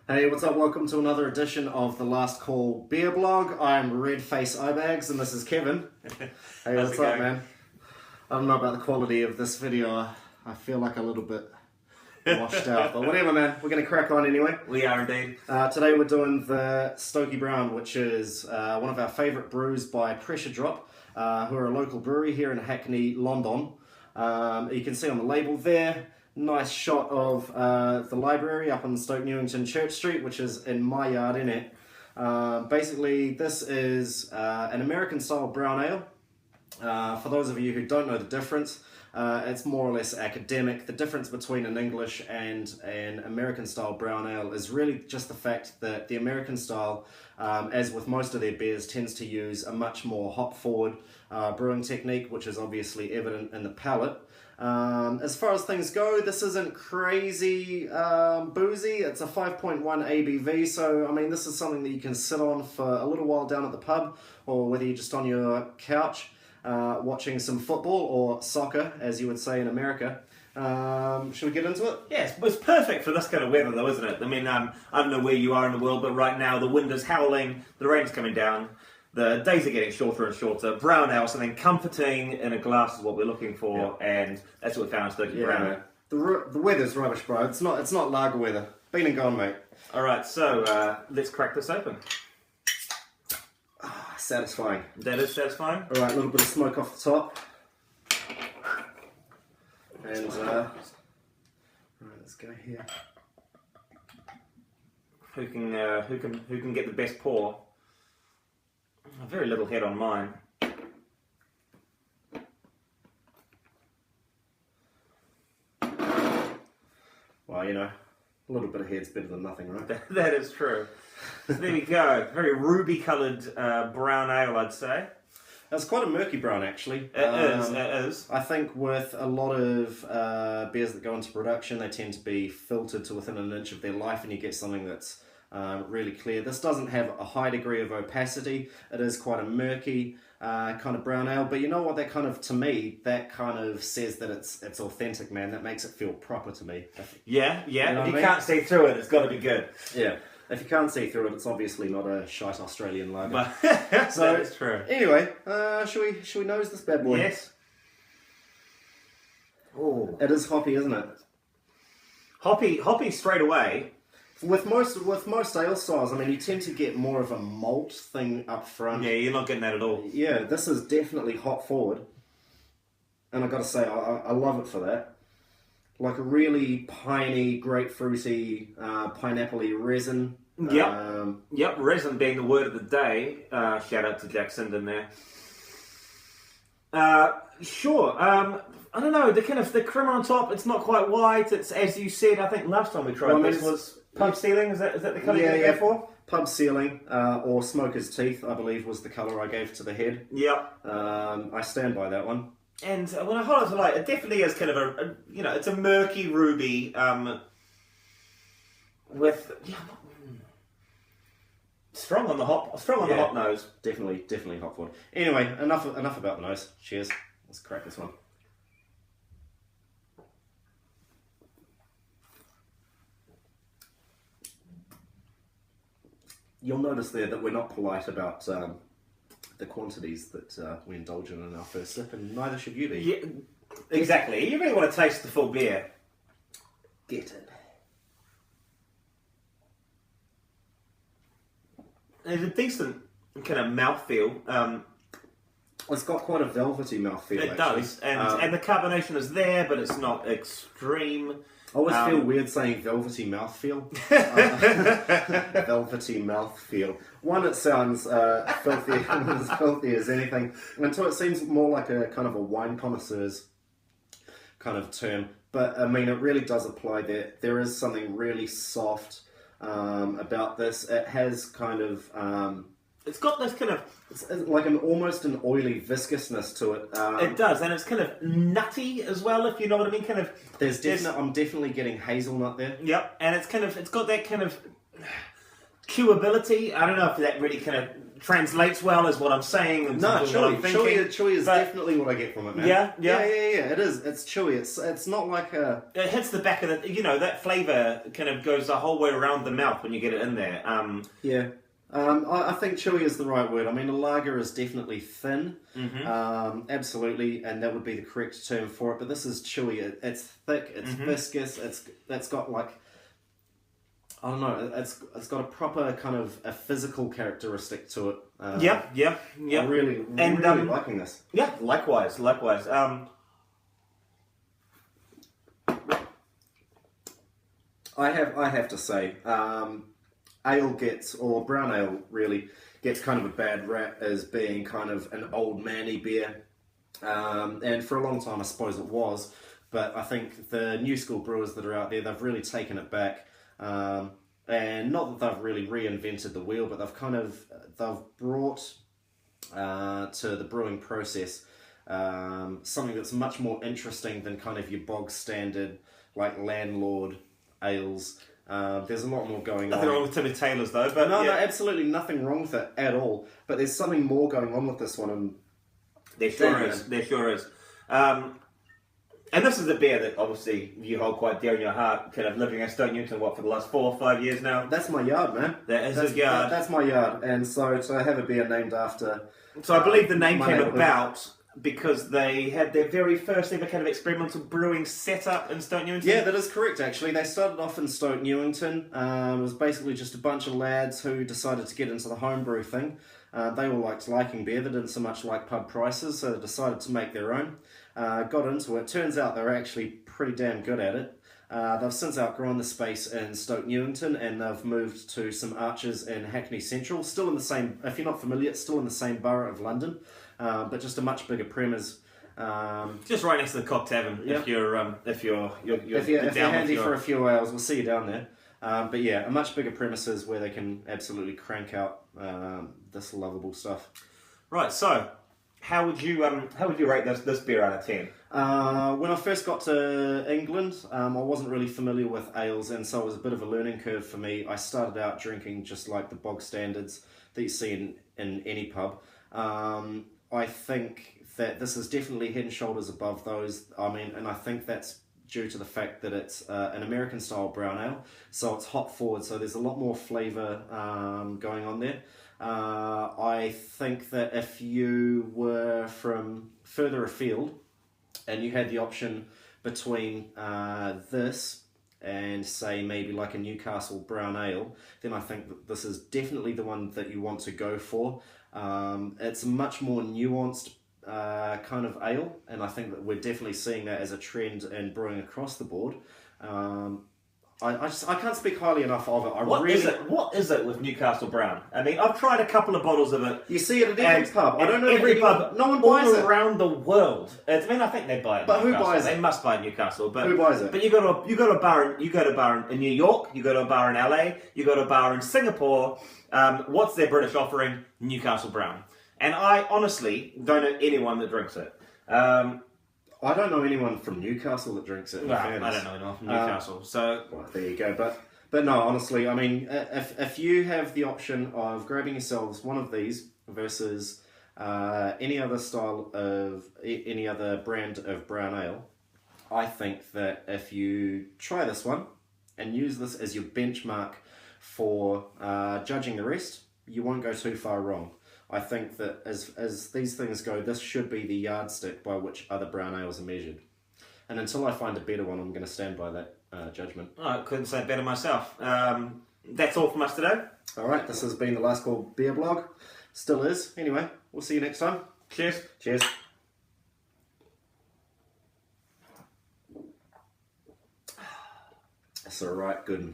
Hey, what's up? Welcome to another edition of the Last Call Beer Blog. I'm Redface Eyebags and this is Kevin. Hey, what's up, man? I don't know about the quality of this video. I feel like a little bit washed out, but whatever, man. We're going to crack on anyway. We are indeed. Today we're doing the Stokey Brown, which is one of our favourite brews by Pressure Drop, who are a local brewery here in Hackney, London. You can see on the label there. Nice shot of the library up on Stoke Newington Church Street, which is in my yard, innit? Basically, this is an American-style brown ale. For those of you who don't know the difference, it's more or less academic. The difference between an English and an American-style brown ale is really just the fact that the American style, as with most of their beers, tends to use a much more hop-forward brewing technique, which is obviously evident in the palate. As far as things go, this isn't crazy boozy. It's a 5.1 ABV, so I mean this is something that you can sit on for a little while down at the pub, or whether you're just on your couch watching some football or soccer, as you would say in America. Should we get into it? Yes, it's perfect for this kind of weather though, isn't it? I mean, I don't know where you are in the world, but right now the wind is howling, the rain's coming down, the days are getting shorter and shorter. Brown ale, something comforting in a glass is what we're looking for, and that's what we found in Stokey Brown. The weather's rubbish, bro. It's not lager weather. Been and gone, mate. Alright, so let's crack this open. Satisfying. That is satisfying. Alright, a little bit of smoke off the top. And, alright, let's go here. Who can get the best pour? A very little head on mine. Well, you know, a little bit of head's better than nothing, right? That is true. So there we go. Very ruby-coloured brown ale, I'd say. It's quite a murky brown, actually. It is. I think with a lot of beers that go into production, they tend to be filtered to within an inch of their life, and you get something that's really clear. This doesn't have a high degree of opacity. It is quite a murky kind of brown ale, but you know what? That kind of, to me, that kind of says that it's authentic, man. That makes it feel proper to me. Yeah. You know if you what I mean? can't see through it, it's got to be good. Yeah. If you can't see through it, it's obviously not a shite Australian lager. So that is true. Anyway, should we nose this bad boy? Yes. Oh, It is hoppy, isn't it? hoppy straight away. With most ale styles, I mean, you tend to get more of a malt thing up front. Yeah, you're not getting that at all. Yeah, this is definitely hop forward, and I got to say, I love it for that. Like a really piney, grapefruity, pineapple-y resin. Yep, resin being the word of the day. Shout out to Jack Sinden there. Sure. I don't know. The crema on top. It's not quite white. It's, as you said. I think last time we tried this was pub ceiling. Is that the colour you go for? Pub ceiling or smoker's teeth, I believe, was the colour I gave to the head. Yep. I stand by that one. And when I hold it to light, it definitely is kind of it's a murky ruby with strong on the hop nose. Definitely hop forward. Anyway, enough about the nose. Cheers. Let's crack this one. You'll notice there that we're not polite about the quantities that we indulge in our first sip, and neither should you be. Yeah, exactly. You really want to taste the full beer. Get it. There's a decent kind of mouthfeel. It's got quite a velvety mouthfeel. It does, and the carbonation is there, but it's not extreme. I always feel weird saying velvety mouthfeel. Velvety mouthfeel. One, it sounds filthy, as filthy as anything. And two, it seems more like a kind of a wine connoisseur's kind of term. But I mean, it really does apply there. There is something really soft about this. It has kind of It's got this kind of... It's like almost an oily viscousness to it. It does, and it's kind of nutty as well, if you know what I mean. Kind of. I'm definitely getting hazelnut there. Yep, and it's got that kind of chewability. I don't know if that really kind of translates well as what I'm saying. And No, what I'm thinking. chewy is definitely what I get from it, man. Yeah. Yeah. It is. It's chewy. It's not like a. It hits the back of the. That flavour kind of goes the whole way around the mouth when you get it in there. Yeah. I think chewy is the right word. I mean, a lager is definitely thin, absolutely, and that would be the correct term for it. But this is chewy. It's thick. It's viscous. It's got like, I don't know. It's got a proper kind of a physical characteristic to it. Yeah. I'm really liking this. Yeah, likewise. I have to say, brown ale really gets kind of a bad rap as being kind of an old manny beer, and for a long time I suppose it was, but I think the new school brewers that are out there, they've really taken it back, and not that they've really reinvented the wheel, but they've brought to the brewing process something that's much more interesting than kind of your bog standard like landlord ales. There's a lot more going on. Nothing wrong with Timmy Taylor's though, but no, absolutely nothing wrong with it at all. But there's something more going on with this one, and there sure is. And this is a beer that obviously you hold quite dear in your heart. Kind of living in Stoke Newington, for the last 4 or 5 years now. That's my yard, man. That's a yard. That's my yard, and so to have a beer named after. So I believe the name came about because they had their very first ever kind of experimental brewing setup in Stoke Newington. Yeah, that is correct, actually. They started off in Stoke Newington. It was basically just a bunch of lads who decided to get into the homebrew thing. They all liked liking beer. They didn't so much like pub prices, so they decided to make their own. Got into it. Turns out they're actually pretty damn good at it. They've since outgrown the space in Stoke Newington, and they've moved to some arches in Hackney Central. Still in the same, if you're not familiar, it's still in the same borough of London. But just a much bigger premise. Just right next to the Cock Tavern. Yeah. If you're handy for a few hours, we'll see you down there. But yeah, a much bigger premises where they can absolutely crank out this lovable stuff. Right. So, how would you rate this beer out of 10? When I first got to England, I wasn't really familiar with ales, and so it was a bit of a learning curve for me. I started out drinking just like the bog standards that you see in any pub. I think that this is definitely head and shoulders above those. I mean, and I think that's due to the fact that it's an American style brown ale, so it's hop forward, so there's a lot more flavour going on there. I think that if you were from further afield and you had the option between this and say maybe like a Newcastle brown ale, then I think that this is definitely the one that you want to go for. It's a much more nuanced kind of ale, and I think that we're definitely seeing that as a trend in brewing across the board. I can't speak highly enough of it. What is it with Newcastle Brown? I mean, I've tried a couple of bottles of it. You see it at every pub. I don't know every pub. No one buys it all around the world. I think they buy it. But who buys it? They must buy Newcastle. But who buys it? But you go to a bar in New York. You go to a bar in LA. You go to a bar in Singapore. What's their British offering? Newcastle Brown. And I honestly don't know anyone that drinks it. I don't know anyone from Newcastle that drinks it. Well, I don't know anyone from Newcastle, so well, there you go. But no, honestly, I mean, if you have the option of grabbing yourselves one of these versus any other style of any other brand of brown ale, I think that if you try this one and use this as your benchmark for judging the rest, you won't go too far wrong. I think that as these things go, this should be the yardstick by which other brown ales are measured. And until I find a better one, I'm going to stand by that judgment. I couldn't say it better myself. That's all from us today. All right, this has been the Last Call Beer Blog. Still is. Anyway, we'll see you next time. Cheers. Cheers. That's all right, good.